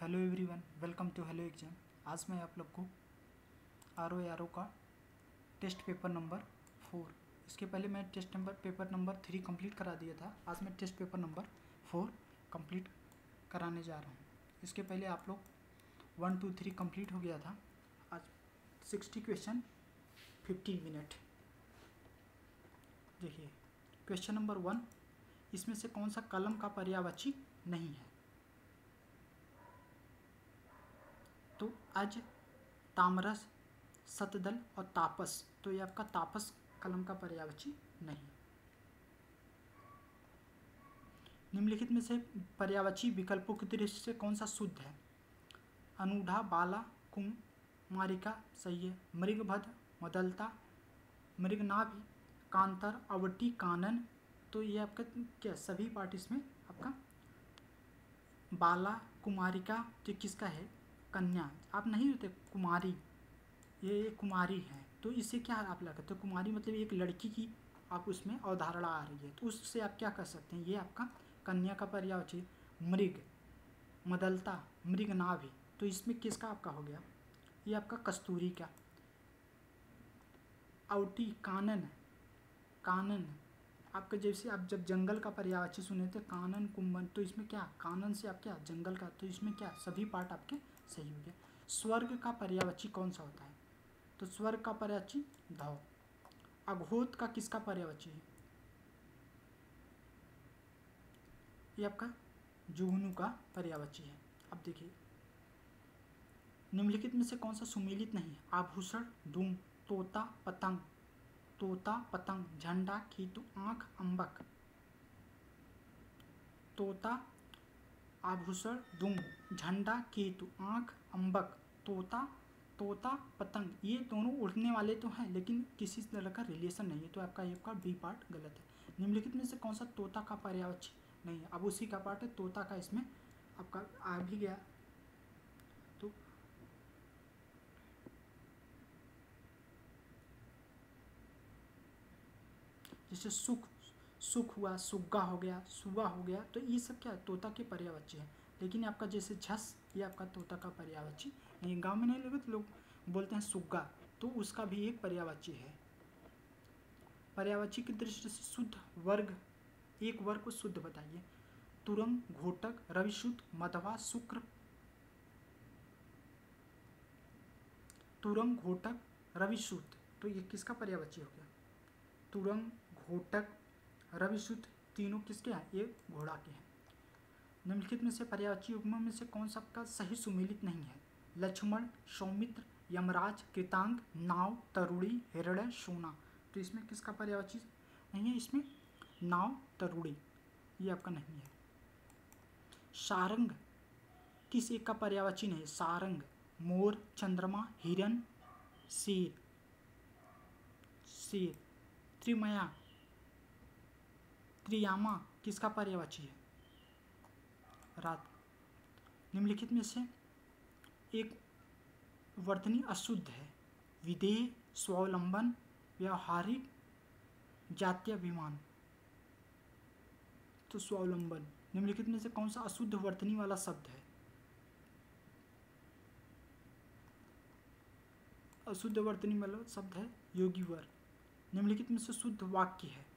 Hello everyone, welcome to hello exam. आज मैं आप लोग को आर ओ का टेस्ट पेपर नंबर 4, इसके पहले मैं टेस्ट पेपर नंबर 3 कंप्लीट करा दिया था। आज मैं टेस्ट पेपर नंबर 4 कंप्लीट कराने जा रहा हूँ। इसके पहले आप लोग 1 2 3 कंप्लीट हो गया था। आज 60 क्वेश्चन 15 मिनट। देखिए क्वेश्चन नंबर 1, इसमें से कौन सा कलम का पर्यायवाची नहीं है? तो अज, तामरस, सतदल और तापस, तो ये आपका तापस कलम का पर्यायवाची नहीं। निम्नलिखित में से पर्यायवाची विकल्पों की दृष्टि से कौन सा शुद्ध है? अनूढ़ा, बाला, कुमारिका सही है। मृगभद, मदलता, मृगनाभि, कांतर, अवटी, कानन, तो ये आपका क्या सभी पार्ट इसमें आपका बाला, कुमारिका, तो किसका है? कन्या। आप नहीं होते कुमारी, ये कुमारी है, तो इससे क्या आप लगाते हो? कुमारी मतलब एक लड़की की आप उसमें अवधारणा आ रही है, तो उससे आप क्या कर सकते हैं? ये आपका कन्या का पर्यायवाची। मृग, मदलता, मृगनाभि, तो इसमें किसका आपका हो गया? ये आपका कस्तूरी का। औटी, कानन, कानन आपका जैसे आप जब जंगल का पर्यायवाची सुने थे कानन, कुंभन, तो इसमें क्या कानन से आप क्या जंगल का, तो इसमें क्या सभी पार्ट आपके सही हो गया। स्वर्ग का पर्यायवाची कौन सा होता है? तो स्वर्ग का पर्यायवाची धौ। अघोत का किसका पर्यायवाची है? ये आपका जुगनू का पर्यायवाची है। अब देखिए निम्नलिखित में से कौन सा सुमेलित नहीं है? आभूषण, धूम, तोता, पतंग, तोता, पतंग, झंडा, खीतु, आंख, अंबक, तोता, आभूषण, दुम, झंडा, केतु, आंख, अंबक, तोता, तोता, पतंग, ये दोनों उड़ने वाले तो हैं लेकिन किसी तरह का रिलेशन नहीं है, तो आपका ये का बी पार्ट गलत है। निम्नलिखित में से कौन सा तोता का पर्यायवाची नहीं है? अब उसी का पार्ट है तोता का, इसमें आपका आ भी गया। तो जैसे सुख, सुख हुआ, सुग्गा हो गया, सुगा हो गया, तो ये सब क्या है? तोता के पर्यायवाची है। लेकिन आपका जैसे झस, ये आपका तोता का पर्यायवाची नहीं। गांव में नहीं लगे तो लोग बोलते हैं सुग्गा, तो उसका भी एक पर्यायवाची है। पर्यायवाची की दृष्टि से शुद्ध वर्ग, एक वर्ग को शुद्ध बताइए। तुरंग, घोटक, रविशुद्ध, मधवा, शुक्र। तुरंग, घोटक, रविशुद्ध, तो ये किसका पर्यायवाची हो गया? तुरंग, घोटक, रविशुद्ध, तीनों किसके हैं? ये घोड़ा के हैं। निम्नलिखित में से पर्यायवाची युग्मों में से कौन सा का सही सुमेलित नहीं है? लक्ष्मण, सौमित्र, यमराज, कृतांग, नाव, तरुणी, हिरण्य, सोना, तो इसमें किसका पर्यायवाची नहीं है? इसमें नाव, तरुणी, ये आपका नहीं है। सारंग किस एक का पर्यायवाची नहीं है? सारंग, मोर, चंद्रमा, हिरन, शेर, शेर। त्रिमया, त्रियामा किसका पर्यायवाची है? रात। निम्नलिखित में से एक वर्तनी अशुद्ध है? विदेह, स्वावलंबन, व्यावहारिक, जात्याभिमान, तो स्वावलंबन। निम्नलिखित में से कौन सा अशुद्ध वर्तनी वाला शब्द है? अशुद्ध वर्तनी वाला शब्द है योगीवर। निम्नलिखित में से शुद्ध वाक्य है?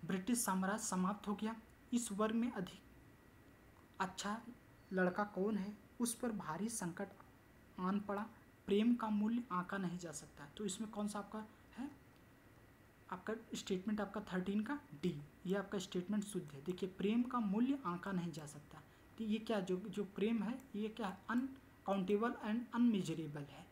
ब्रिटिश साम्राज्य समाप्त हो गया। इस वर्ग में अधिक अच्छा लड़का कौन है? उस पर भारी संकट आन पड़ा। प्रेम का मूल्य आंका नहीं जा सकता, तो इसमें कौन सा आपका है? आपका स्टेटमेंट आपका 13 का डी, ये आपका स्टेटमेंट शुद्ध है। देखिए प्रेम का मूल्य आंका नहीं जा सकता, तो ये क्या जो प्रेम है ये क्या है? अनकाउंटेबल एंड अनमेजरेबल है।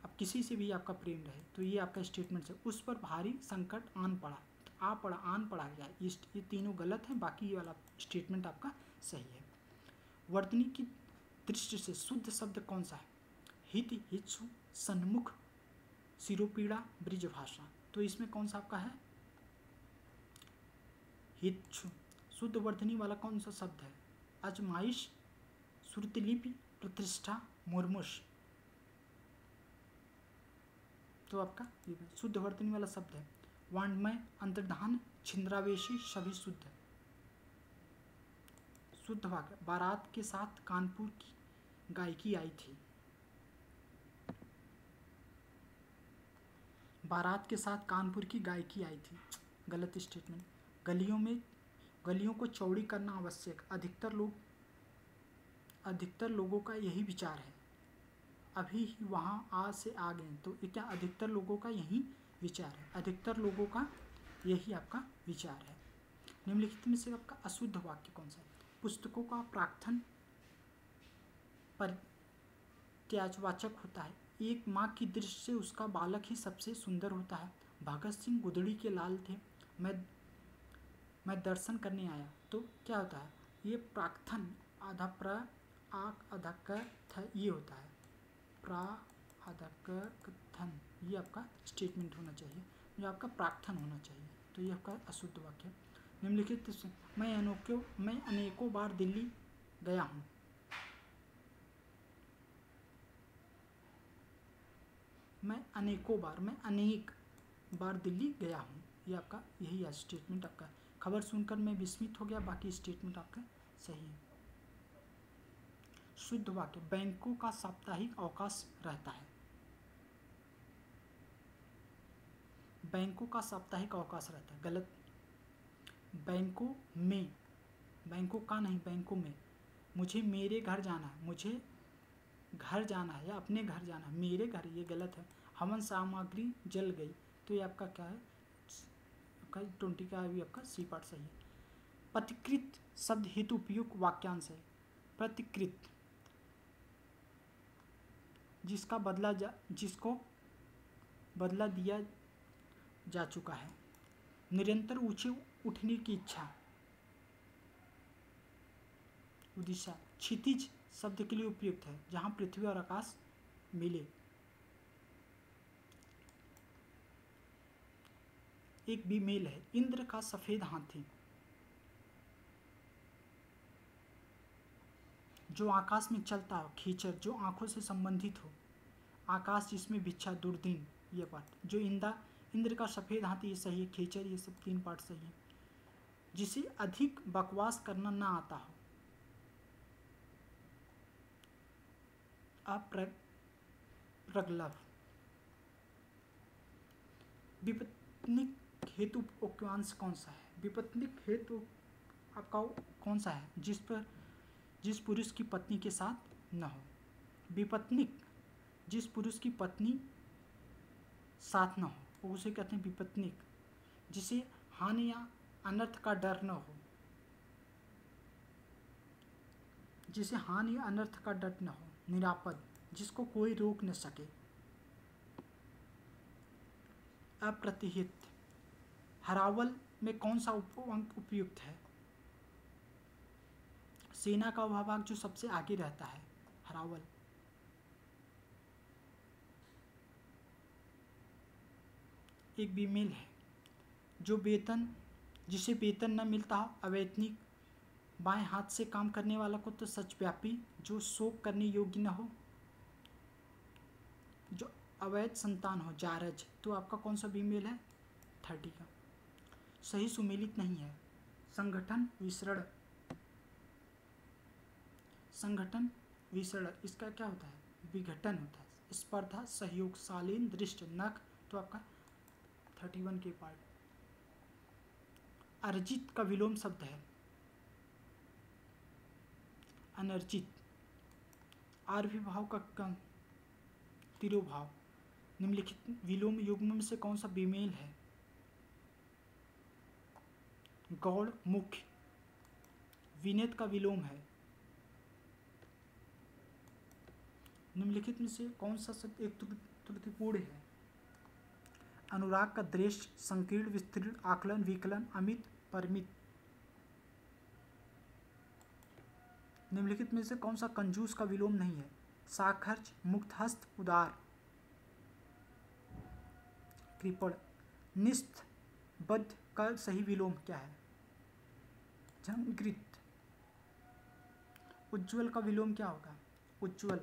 अब किसी से भी आपका प्रेम रहे तो ये आपका स्टेटमेंट है। उस पर भारी संकट आन पड़ा, आ पड़ा, आन पड़ा गया, ये तीनों गलत है, बाकी ये वाला स्टेटमेंट आपका सही है। वर्तनी की दृष्टि से शुद्ध शब्द कौन सा है? हित, हित्सु, सन्मुख, सिरोपीड़ा, ब्रिजभाषा, तो इसमें कौन सा आपका है? हित्सु। शुद्ध वर्तनी वाला कौन सा शब्द है? अजमाइश, श्रुतलिपि, प्रतिष्ठा, मुर्मुष, तो आपका शुद्ध वर्तनी वाला शब्द है वाण्डमय, अंतर्धान, छिंद्रावेशी, सभी शुद्ध। शुद्ध वाक्य, बारात के साथ कानपुर की गायकी आई थी। बारात के साथ कानपुर की गायकी आई थी, गलत स्टेटमेंट। गलियों को चौड़ी करना आवश्यक, अधिकतर लोगों का यही विचार है। अभी ही वहाँ आ से आ गए, तो क्या अधिकतर लोगों का यही विचार है, अधिकतर लोगों का यही आपका विचार है। निम्नलिखित में से आपका अशुद्ध वाक्य कौन सा है? पुस्तकों का प्रार्थन परित्यागवाचक होता है। एक माँ की दृष्टि से उसका बालक ही सबसे सुंदर होता है। भगत सिंह गुदड़ी के लाल थे, मैं दर्शन करने आया। तो क्या होता है? ये प्रार्थन आधा प्र आक आधा क थ ये होता है, प्रा आधा क थन, ये आपका स्टेटमेंट होना चाहिए, जो आपका प्रार्थन होना चाहिए। तो ये आपका अशुद्ध वाक्य। निम्नलिखित मैं अनेकों बार दिल्ली गया हूँ। मैं अनेक बार दिल्ली गया हूँ, ये आपका यही है स्टेटमेंट आपका। खबर सुनकर मैं विस्मित हो गया, बाकी स्टेटमेंट आपका सही है। शुद्ध वाक्य, बैंकों का साप्ताहिक अवकाश रहता है। बैंकों का साप्ताहिक अवकाश रहता है, गलत। बैंकों में, बैंकों का नहीं, बैंकों में। मुझे मेरे घर जाना है, मुझे घर जाना है या अपने घर जाना है, मेरे घर, ये गलत है। हवन सामग्री जल गई, तो ये आपका क्या है? आपका 20 का भी आपका सी पार्ट सही है। प्रतिकृत शब्द हेतु उपयुक्त वाक्यांश है। प्रतिकृत, जिसको बदला दिया जा चुका है। निरंतर ऊंचे उठने की इच्छा, उड़ीसा। क्षितिज शब्द के लिए उपयुक्त है, जहां पृथ्वी और आकाश मिले। एक बीमेल है, इंद्र का सफेद हाथी, जो आकाश में चलता हो। खींचर, जो आंखों से संबंधित हो। आकाश जिसमें बिच्छा, दूरदीन, ये पार्ट। जो इंद्र का सफेद हाथी, ये सही है। खींचर, ये सब 3 पार्ट सही है। जिसे अधिक बकवास करना ना आता हो। अप्रगल्भ। विपत्निक हेतु वाक्यांश कौन सा है? विपत्निक हेतु आपका कौन सा है? जिस पुरुष की पत्नी के साथ न हो। विपत्निक, जिस पुरुष की पत्नी साथ न हो, उसे कहते हैं विपत्निक। जिसे हानि या अनर्थ का डर न हो, जिसे हानि या अनर्थ का डर न हो। निरापद, जिसको कोई रोक न सके। अप्रतिहित, हरावल में कौन सा अंक उपयुक्त है? सेना का वह भाग जो सबसे आगे रहता है, हरावल। एक बीमेल है, जिसे वेतन न मिलता हो। अवैतनिक, बाएं हाथ से काम करने वाला को। तो सचव्यापी, जो शोक करने योग्य न हो, जो अवैध संतान हो। जारज, तो आपका कौन सा बीमेल है? 30 का। सही सुमेलित नहीं है। संगठन विसरण, संगठन विसरण, इसका क्या होता है? विघटन होता है। स्पर्धा, सहयोग, शालीन, दृष्ट, नख, तो आपका 31 के पार्ट। अर्जित का विलोम शब्द है अनर्जित। आर्विभाव का तिरोभाव। निम्नलिखित विलोम युग्म में से कौन सा बीमेल है? गौड़, मुख्य। विनेत का विलोम है। निम्नलिखित में से कौन सा शब्द एक त्रुटिपूर्ण है? अनुराग का दृश्य, संकीर्ण, विस्तीर्ण, आकलन, विकलन, अमित, परिमित। निम्नलिखित में से कौन सा कंजूस का विलोम नहीं है? साखर्च, मुक्तहस्त, उदार, कृपण। निस्तबद्ध का सही विलोम क्या है? झंकृत। उज्ज्वल का विलोम क्या होगा? उज्ज्वल,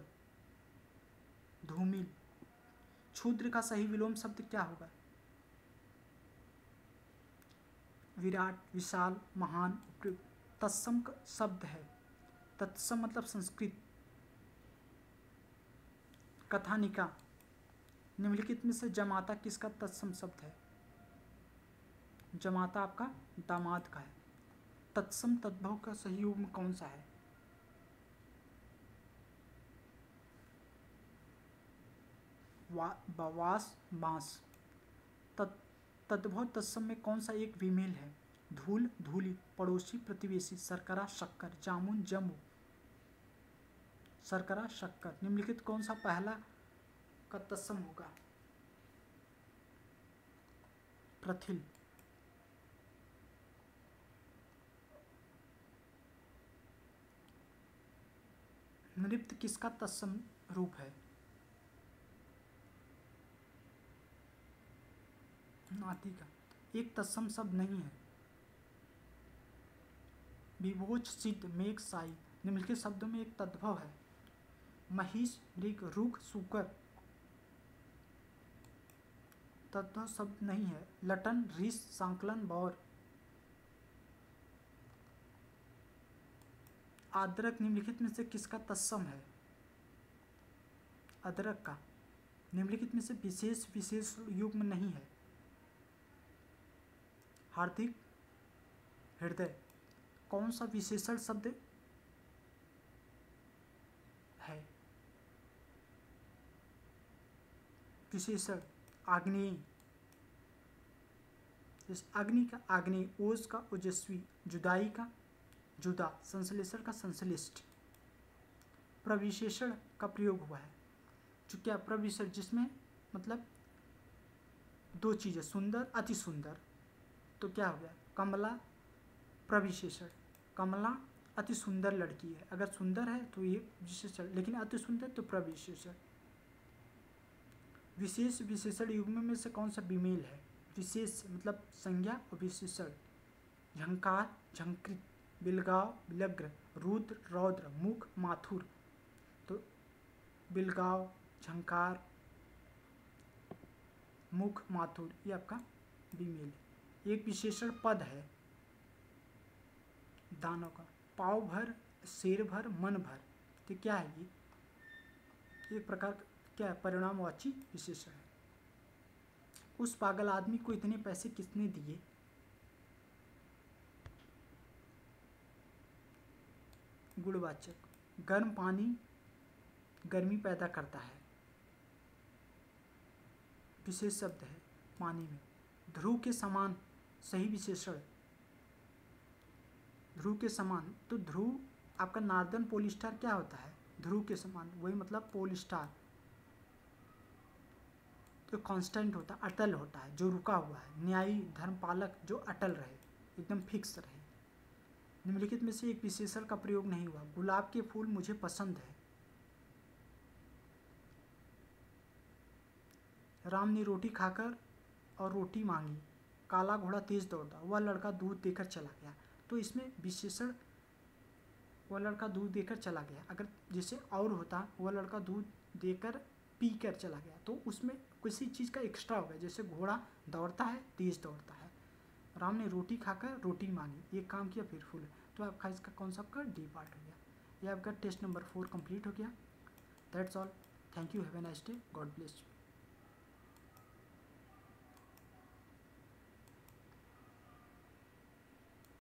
धूमिल। क्षुद्र का सही विलोम शब्द क्या होगा? विराट, विशाल, महान, उपयुक्त। तत्सम शब्द है, तत्सम मतलब संस्कृत। कथानिका, निम्नलिखित में से जमाता किसका तत्सम शब्द है? जमाता आपका दामाद का है। तत्सम तद्भव का सही युग्म कौन सा है? बवास, बांस। तद्भव तत्सम में कौन सा एक विमेल है? धूल, धूली, पड़ोसी, प्रतिवेशी, शर्करा, शक्कर, जामुन, जम्मू। शर्करा, शक्कर। निम्नलिखित कौन सा पहला का तत्सम होगा? प्रथिल। नृत्य किसका तत्सम रूप है? नाती का। एक तत्सम शब्द नहीं है। विभोज, सिद्ध, मेघ, साई। निम्नलिखित शब्दों में एक तद्भव है। महिष, मृग, रुख, सूकर। तद्भव शब्द नहीं है। लटन, ऋष, सांकलन, बौर। आद्रक निम्नलिखित में से किसका तत्सम है? अदरक का। निम्नलिखित में से विशेष विशेष युग्म नहीं है। हार्दिक, हृदय। कौन सा विशेषण शब्द है? विशेषण आग्नेय। अग्नि का आग्नेय, ओज का ओजस्वी, जुदाई का जुदा, संश्लेषण का संश्लिष्ट। प्रविशेषण का प्रयोग हुआ है। जो क्या प्रविशेषण, जिसमें मतलब दो चीजें, सुंदर, अति सुंदर, तो क्या हो गया? कमला प्रविशेषण। कमला अति सुंदर लड़की है। अगर सुंदर है तो ये विशेषण, लेकिन अति सुंदर तो प्रविशेषण। विशेष विशेषण युग्म में से कौन सा विमेल है? विशेष मतलब संज्ञा और विशेषण। झंकार, झंकृत, बिलगाव, बिलग्र, रुद्र, रौद्र, मुख, माथुर। तो बिलगाव, झंकार, मुख, माथुर, ये आपका विमेल है। एक विशेषण पद है दानों का। पाव भर, शेर भर, मन भर। तो क्या है ये? एक प्रकार क्या है? परिणामवाची विशेषण है। उस पागल आदमी को इतने पैसे किसने दिए? गुणवाचक। गर्म पानी गर्मी पैदा करता है, विशेष शब्द है पानी में। ध्रुव के समान, सही विशेषण। ध्रुव के समान, तो ध्रुव आपका नार्दर्न पोलस्टार क्या होता है? ध्रुव के समान, वही मतलब पोलस्टार। तो कांस्टेंट होता है, अटल होता है, जो रुका हुआ है। न्यायी, धर्मपालक, जो अटल रहे, एकदम फिक्स रहे। निम्नलिखित में से एक विशेषण का प्रयोग नहीं हुआ। गुलाब के फूल मुझे पसंद है। राम ने रोटी खाकर और रोटी मांगी। काला घोड़ा तेज दौड़ता, वह लड़का दूध देकर चला गया। तो इसमें विशेषण वह लड़का दूध देकर चला गया, अगर जैसे और होता वह लड़का दूध देकर पी कर चला गया, तो उसमें किसी चीज़ का एक्स्ट्रा हो गया। जैसे घोड़ा दौड़ता है, तेज दौड़ता है। राम ने रोटी खाकर रोटी मांगी, एक काम किया फिर फूल। तो आपका इसका कौन सा आपका डी पार्ट हो गया। ये आपका टेस्ट नंबर 4 कंप्लीट हो गया। That's all. Thank you. Have a nice day. God bless you.